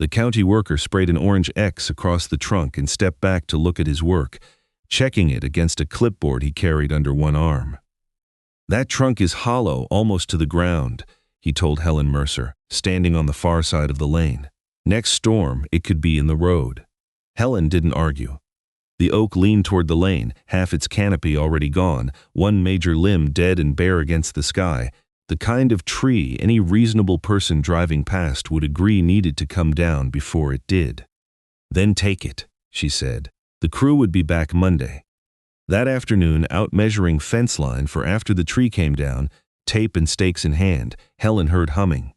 The county worker sprayed an orange X across the trunk and stepped back to look at his work, checking it against a clipboard he carried under one arm. "That trunk is hollow almost to the ground," he told Helen Mercer, standing on the far side of the lane. "Next storm, it could be in the road." Helen didn't argue. The oak leaned toward the lane, half its canopy already gone, one major limb dead and bare against the sky, the kind of tree any reasonable person driving past would agree needed to come down before it did. "Then take it," she said. The crew would be back Monday. That afternoon, out measuring fence line for after the tree came down, tape and stakes in hand, Helen heard humming.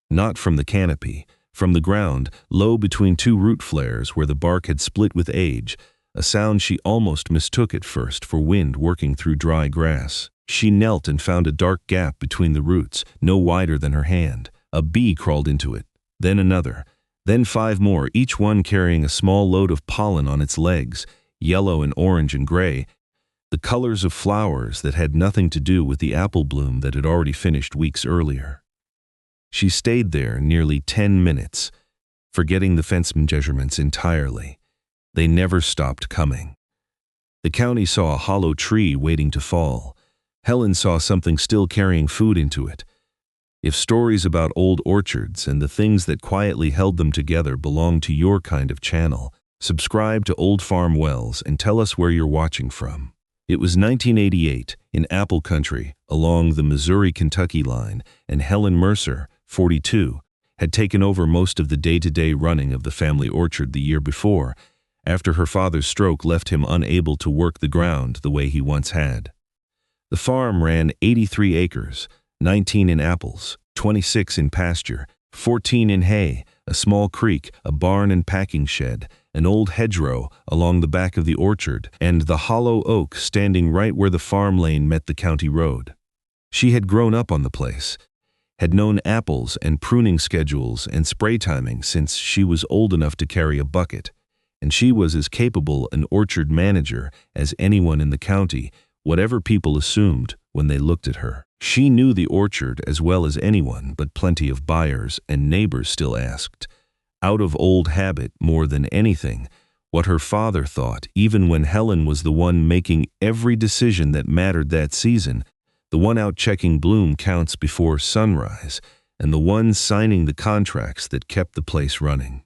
Not from the canopy, from the ground, low between two root flares where the bark had split with age, a sound she almost mistook at first for wind working through dry grass. She knelt and found a dark gap between the roots, no wider than her hand. A bee crawled into it, then another, then 5 more, each one carrying a small load of pollen on its legs, yellow and orange and gray, the colors of flowers that had nothing to do with the apple bloom that had already finished weeks earlier. She stayed there nearly 10 minutes, forgetting the fence measurements entirely. They never stopped coming. The county saw a hollow tree waiting to fall. Helen saw something still carrying food into it. If stories about old orchards and the things that quietly held them together belong to your kind of channel, subscribe to Old Farm Wells and tell us where you're watching from. It was 1988 in Apple Country along the Missouri-Kentucky line, and Helen Mercer, 42, had taken over most of the day-to-day running of the family orchard the year before, after her father's stroke left him unable to work the ground the way he once had. The farm ran 83 acres, 19 in apples, 26 in pasture, 14 in hay, a small creek, a barn and packing shed, an old hedgerow along the back of the orchard, and the hollow oak standing right where the farm lane met the county road. She had grown up on the place, had known apples and pruning schedules and spray timing since she was old enough to carry a bucket, and she was as capable an orchard manager as anyone in the county, whatever people assumed when they looked at her. She knew the orchard as well as anyone, but plenty of buyers and neighbors still asked, out of old habit more than anything, what her father thought, even when Helen was the one making every decision that mattered that season, the one out checking bloom counts before sunrise, and the one signing the contracts that kept the place running.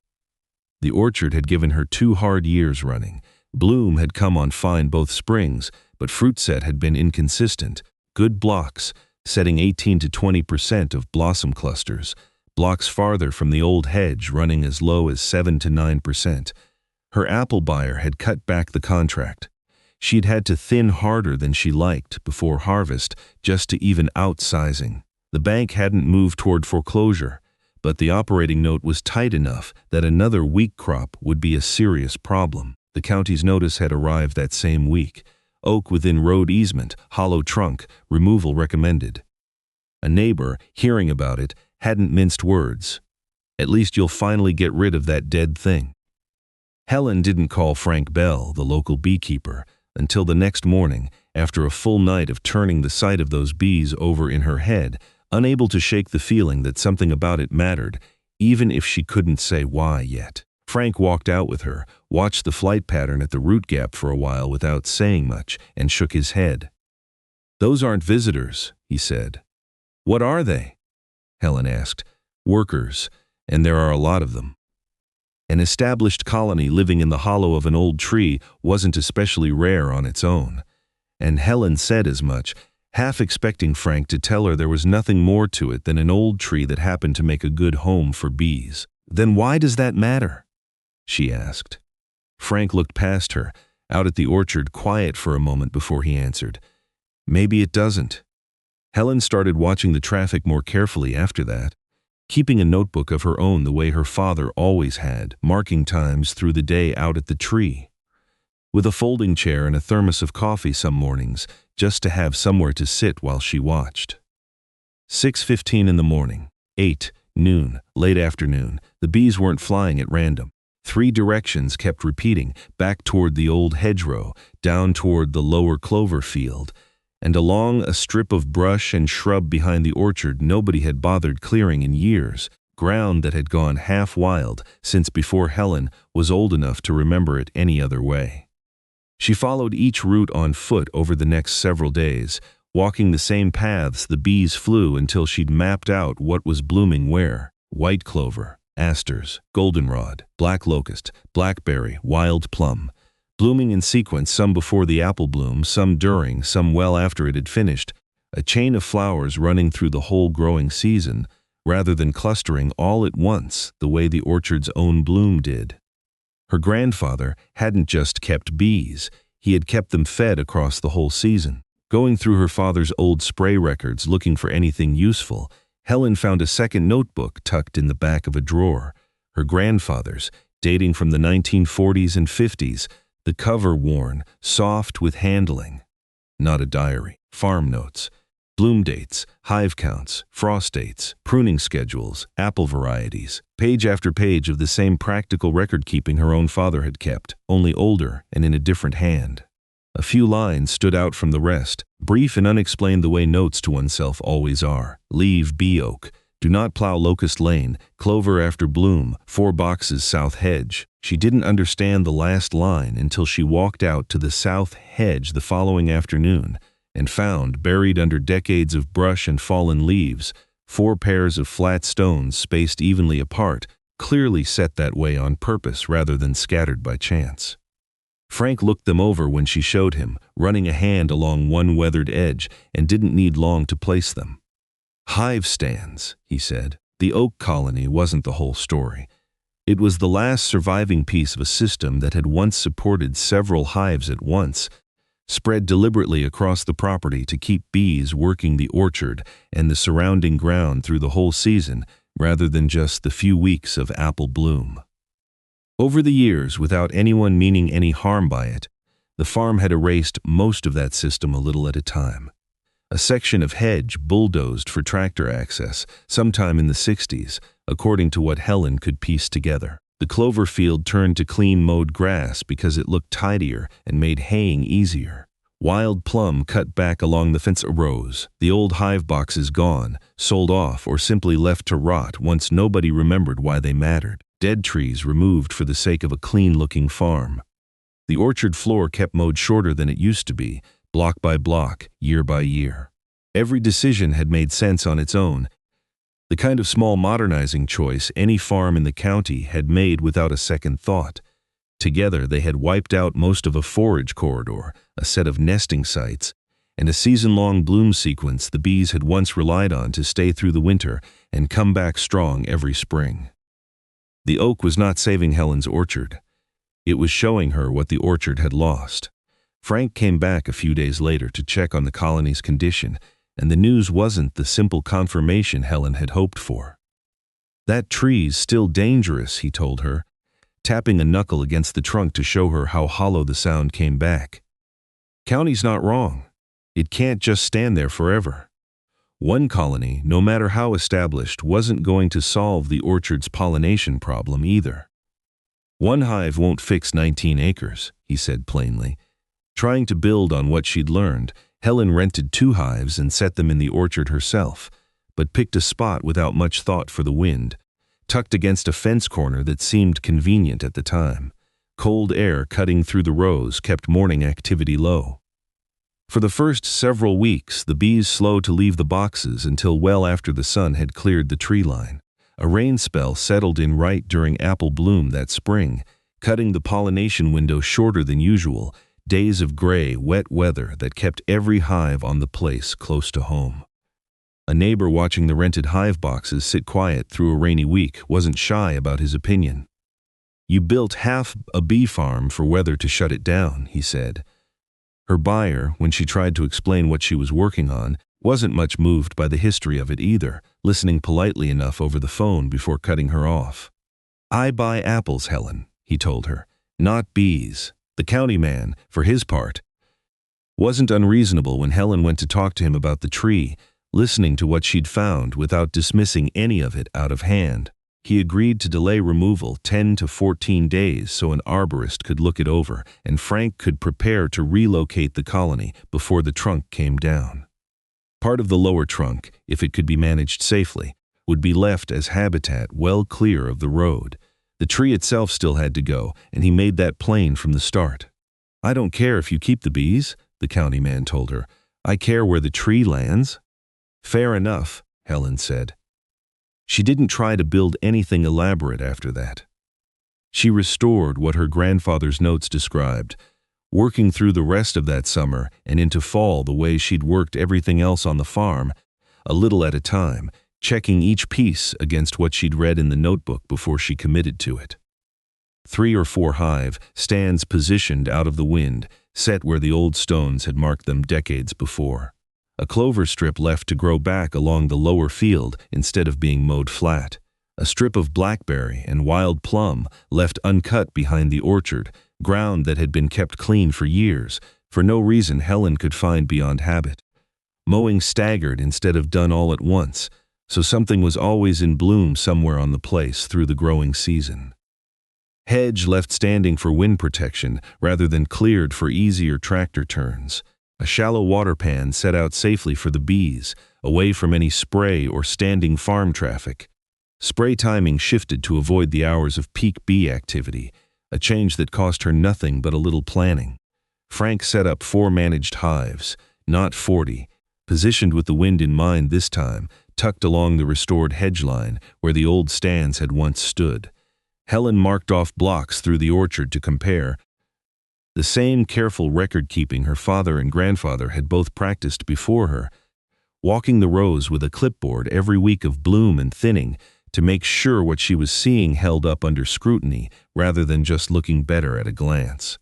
The orchard had given her 2 hard years running. Bloom had come on fine both springs, but fruit set had been inconsistent. Good blocks, setting 18 to 20% of blossom clusters, blocks farther from the old hedge running as low as 7 to 9%. Her apple buyer had cut back the contract. She'd had to thin harder than she liked before harvest just to even out sizing. The bank hadn't moved toward foreclosure, but the operating note was tight enough that another weak crop would be a serious problem. The county's notice had arrived that same week. Oak within road easement, hollow trunk, removal recommended. A neighbor, hearing about it, hadn't minced words. "At least you'll finally get rid of that dead thing." Helen didn't call Frank Bell, the local beekeeper, until the next morning, after a full night of turning the sight of those bees over in her head, unable to shake the feeling that something about it mattered, even if she couldn't say why yet. Frank walked out with her, watched the flight pattern at the root gap for a while without saying much, and shook his head. "Those aren't visitors," he said. "What are they?" Helen asked. "Workers, and there are a lot of them." An established colony living in the hollow of an old tree wasn't especially rare on its own, and Helen said as much, half expecting Frank to tell her there was nothing more to it than an old tree that happened to make a good home for bees. "Then why does that matter?" she asked. Frank looked past her, out at the orchard, quiet for a moment before he answered, "Maybe it doesn't." Helen started watching the traffic more carefully after that, keeping a notebook of her own the way her father always had, marking times through the day out at the tree, with a folding chair and a thermos of coffee some mornings, just to have somewhere to sit while she watched. 6:15 in the morning, 8, noon, late afternoon. The bees weren't flying at random. 3 directions kept repeating, back toward the old hedgerow, down toward the lower clover field, and along a strip of brush and shrub behind the orchard nobody had bothered clearing in years, ground that had gone half wild since before Helen was old enough to remember it any other way. She followed each route on foot over the next several days, walking the same paths the bees flew until she'd mapped out what was blooming where: white clover, asters, goldenrod, black locust, blackberry, wild plum, blooming in sequence, some before the apple bloom, some during, some well after it had finished, a chain of flowers running through the whole growing season, rather than clustering all at once the way the orchard's own bloom did. Her grandfather hadn't just kept bees, he had kept them fed across the whole season. Going through her father's old spray records looking for anything useful, Helen found a second notebook tucked in the back of a drawer, her grandfather's, dating from the 1940s and 50s, the cover worn, soft with handling. Not a diary. Farm notes. Bloom dates, hive counts, frost dates, pruning schedules, apple varieties, page after page of the same practical record-keeping her own father had kept, only older and in a different hand. A few lines stood out from the rest, brief and unexplained the way notes to oneself always are. Leave bee oak. Do not plow Locust Lane. Clover after bloom. 4 boxes south hedge. She didn't understand the last line until she walked out to the south hedge the following afternoon and found, buried under decades of brush and fallen leaves, 4 pairs of flat stones spaced evenly apart, clearly set that way on purpose rather than scattered by chance. Frank looked them over when she showed him, running a hand along one weathered edge, and didn't need long to place them. Hive stands, he said. The oak colony wasn't the whole story. It was the last surviving piece of a system that had once supported several hives at once, spread deliberately across the property to keep bees working the orchard and the surrounding ground through the whole season, rather than just the few weeks of apple bloom. Over the years, without anyone meaning any harm by it, the farm had erased most of that system a little at a time. A section of hedge bulldozed for tractor access sometime in the 60s, according to what Helen could piece together. The clover field turned to clean mowed grass because it looked tidier and made haying easier. Wild plum cut back along the fence arose, the old hive boxes gone, sold off or simply left to rot once nobody remembered why they mattered. Dead trees removed for the sake of a clean-looking farm. The orchard floor kept mowed shorter than it used to be, block by block, year by year. Every decision had made sense on its own, the kind of small modernizing choice any farm in the county had made without a second thought. Together they had wiped out most of a forage corridor, a set of nesting sites, and a season-long bloom sequence the bees had once relied on to stay through the winter and come back strong every spring. The oak was not saving Helen's orchard. It was showing her what the orchard had lost. Frank came back a few days later to check on the colony's condition, and the news wasn't the simple confirmation Helen had hoped for. "That tree's still dangerous," he told her, tapping a knuckle against the trunk to show her how hollow the sound came back. "County's not wrong. It can't just stand there forever." One colony, no matter how established, wasn't going to solve the orchard's pollination problem either. "One hive won't fix 19 acres, he said plainly. Trying to build on what she'd learned, Helen rented 2 hives and set them in the orchard herself, but picked a spot without much thought for the wind, tucked against a fence corner that seemed convenient at the time. Cold air cutting through the rows kept morning activity low. For the first several weeks, the bees slowed to leave the boxes until well after the sun had cleared the tree line. A rain spell settled in right during apple bloom that spring, cutting the pollination window shorter than usual, days of gray, wet weather that kept every hive on the place close to home. A neighbor watching the rented hive boxes sit quiet through a rainy week wasn't shy about his opinion. "You built half a bee farm for weather to shut it down," he said. Her buyer, when she tried to explain what she was working on, wasn't much moved by the history of it either, listening politely enough over the phone before cutting her off. "I buy apples, Helen," he told her, "not bees." The county man, for his part, wasn't unreasonable when Helen went to talk to him about the tree, listening to what she'd found without dismissing any of it out of hand. He agreed to delay removal 10 to 14 days so an arborist could look it over and Frank could prepare to relocate the colony before the trunk came down. Part of the lower trunk, if it could be managed safely, would be left as habitat well clear of the road. The tree itself still had to go, and he made that plain from the start. "I don't care if you keep the bees," the county man told her. "I care where the tree lands." "Fair enough," Helen said. She didn't try to build anything elaborate after that. She restored what her grandfather's notes described, working through the rest of that summer and into fall the way she'd worked everything else on the farm, a little at a time, checking each piece against what she'd read in the notebook before she committed to it. 3 or 4 hive stands positioned out of the wind, set where the old stones had marked them decades before. A clover strip left to grow back along the lower field instead of being mowed flat. A strip of blackberry and wild plum left uncut behind the orchard, ground that had been kept clean for years, for no reason Helen could find beyond habit. Mowing staggered instead of done all at once, so something was always in bloom somewhere on the place through the growing season. Hedge left standing for wind protection rather than cleared for easier tractor turns. A shallow water pan set out safely for the bees, away from any spray or standing farm traffic. Spray timing shifted to avoid the hours of peak bee activity, a change that cost her nothing but a little planning. Frank set up 4 managed hives, not 40, positioned with the wind in mind this time, tucked along the restored hedge line where the old stands had once stood. Helen marked off blocks through the orchard to compare. The same careful record-keeping her father and grandfather had both practiced before her, walking the rows with a clipboard every week of bloom and thinning to make sure what she was seeing held up under scrutiny rather than just looking better at a glance.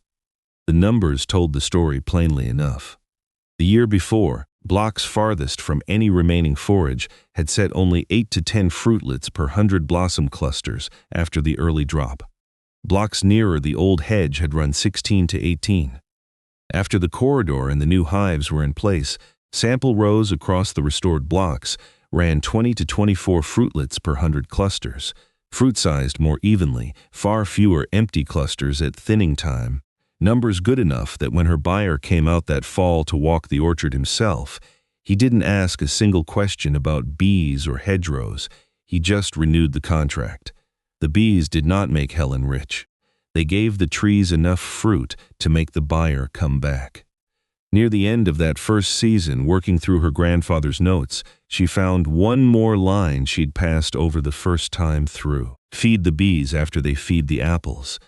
The numbers told the story plainly enough. The year before, blocks farthest from any remaining forage had set only 8 to 10 fruitlets per 100 blossom clusters after the early drop. Blocks nearer the old hedge had run 16 to 18. After the corridor and the new hives were in place, sample rows across the restored blocks ran 20 to 24 fruitlets per 100 clusters, fruit-sized more evenly, far fewer empty clusters at thinning time. Numbers good enough that when her buyer came out that fall to walk the orchard himself, he didn't ask a single question about bees or hedgerows. He just renewed the contract. The bees did not make Helen rich. They gave the trees enough fruit to make the buyer come back. Near the end of that first season, working through her grandfather's notes, she found one more line she'd passed over the first time through. Feed the bees after they feed the apples.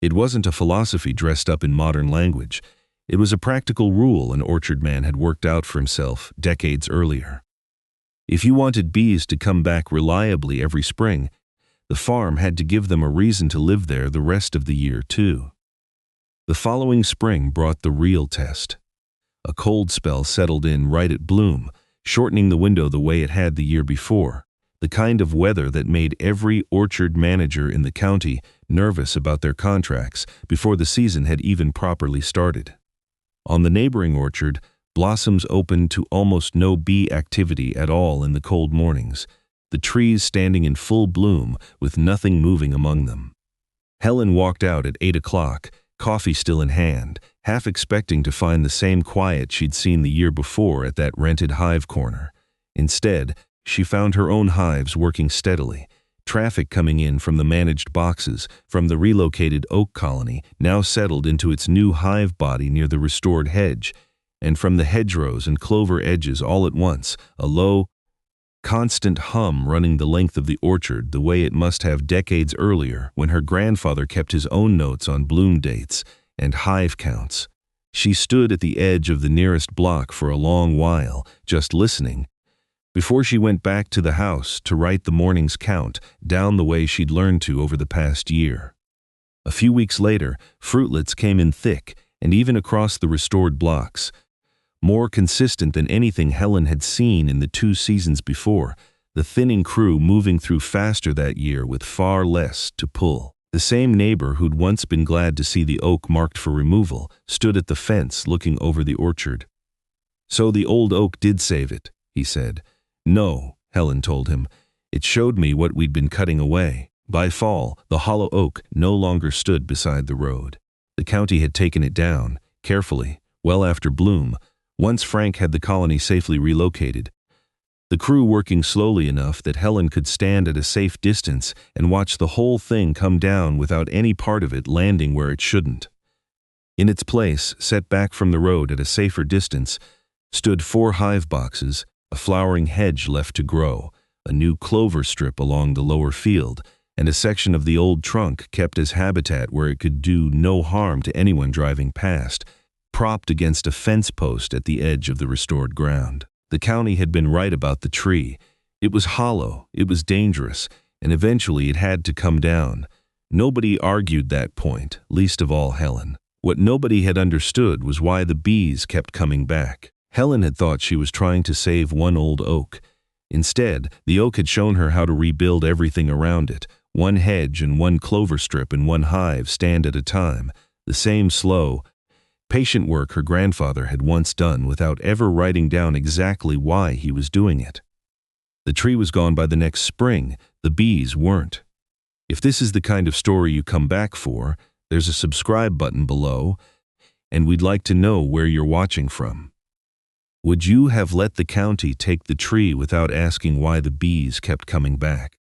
It wasn't a philosophy dressed up in modern language. It was a practical rule an orchard man had worked out for himself decades earlier. If you wanted bees to come back reliably every spring, the farm had to give them a reason to live there the rest of the year, too. The following spring brought the real test. A cold spell settled in right at bloom, shortening the window the way it had the year before, the kind of weather that made every orchard manager in the county nervous about their contracts before the season had even properly started. On the neighboring orchard, blossoms opened to almost no bee activity at all in the cold mornings, the trees standing in full bloom with nothing moving among them. Helen walked out at 8 o'clock, coffee still in hand, half expecting to find the same quiet she'd seen the year before at that rented hive corner. Instead, she found her own hives working steadily, traffic coming in from the managed boxes from the relocated oak colony now settled into its new hive body near the restored hedge, and from the hedgerows and clover edges all at once, a low, constant hum running the length of the orchard the way it must have decades earlier when her grandfather kept his own notes on bloom dates and hive counts. She stood at the edge of the nearest block for a long while, just listening, before she went back to the house to write the morning's count down the way she'd learned to over the past year. A few weeks later, fruitlets came in thick and even across the restored blocks, more consistent than anything Helen had seen in the 2 seasons before, the thinning crew moving through faster that year with far less to pull. The same neighbor who'd once been glad to see the oak marked for removal stood at the fence looking over the orchard. "So the old oak did save it," he said. "No," Helen told him. "It showed me what we'd been cutting away." By fall, the hollow oak no longer stood beside the road. The county had taken it down, carefully, well after bloom, once Frank had the colony safely relocated. the crew working slowly enough that Helen could stand at a safe distance and watch the whole thing come down without any part of it landing where it shouldn't. In its place, set back from the road at a safer distance, stood 4 hive boxes, a flowering hedge left to grow, a new clover strip along the lower field, and a section of the old trunk kept as habitat where it could do no harm to anyone driving past, propped against a fence post at the edge of the restored ground. The county had been right about the tree. It was hollow, it was dangerous, and eventually it had to come down. Nobody argued that point, least of all Helen. What nobody had understood was why the bees kept coming back. Helen had thought she was trying to save one old oak. Instead, the oak had shown her how to rebuild everything around it, one hedge and one clover strip and one hive stand at a time, the same slow, patient work her grandfather had once done without ever writing down exactly why he was doing it. The tree was gone by the next spring, the bees weren't. If this is the kind of story you come back for, there's a subscribe button below, and we'd like to know where you're watching from. Would you have let the county take the tree without asking why the bees kept coming back?